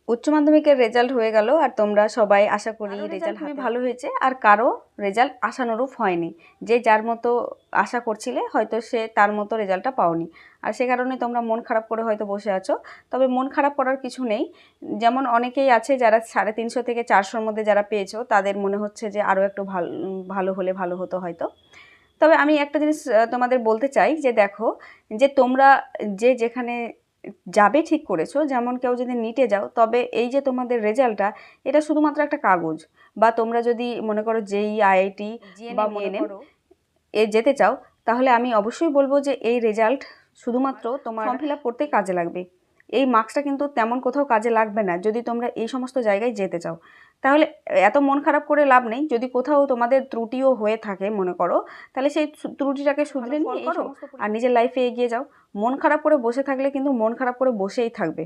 উচ্চ মাধ্যমিকের রেজাল্ট হয়ে গেল আর তোমরা সবাই আশা করি রেজাল্ট খুবই ভালো হয়েছে আর কারো রেজাল্ট আশানুরূপ হয়নি। যে যার মতো আশা করছিলে হয়তো সে তার মতো রেজাল্টটা পাওনি, আর সে কারণে তোমরা মন খারাপ করে হয়তো বসে আছো। তবে মন খারাপ করার কিছু নেই। যেমন অনেকেই আছে যারা 350 থেকে 400-র মধ্যে যারা পেয়েছো, তাদের মনে হচ্ছে যে আরও একটু ভালো হলে ভালো হতো হয়তো। তবে আমি একটা জিনিস তোমাদের বলতে চাই যে দেখো, যে তোমরা যে যেখানে যাবে ঠিক করেছো, যেমন কেউ যদি নিটে যাও, তবে এই যে তোমাদের রেজাল্টটা, এটা শুধুমাত্র একটা কাগজ। বা তোমরা যদি মনে করো জেই, আইআইটি বা মনে করো এ যেতে চাও, তাহলে আমি অবশ্যই বলবো যে এই রেজাল্ট শুধুমাত্র তোমার ফর্ম ফিল আপ করতে কাজে লাগবে। এই মার্কসটা কিন্তু তেমন কোথাও কাজে লাগবে না যদি তোমরা এই সমস্ত জায়গায় যেতে চাও। তাহলে এত মন খারাপ করে লাভ নেই। যদি কোথাও তোমাদের ত্রুটিও হয়ে থাকে মনে করো, তাহলে সেই ত্রুটিটাকে শুধরে নিয়ে করো আর নিজের লাইফে এগিয়ে যাও। মন খারাপ করে বসে থাকলে কিন্তু মন খারাপ করে বসেই থাকবে।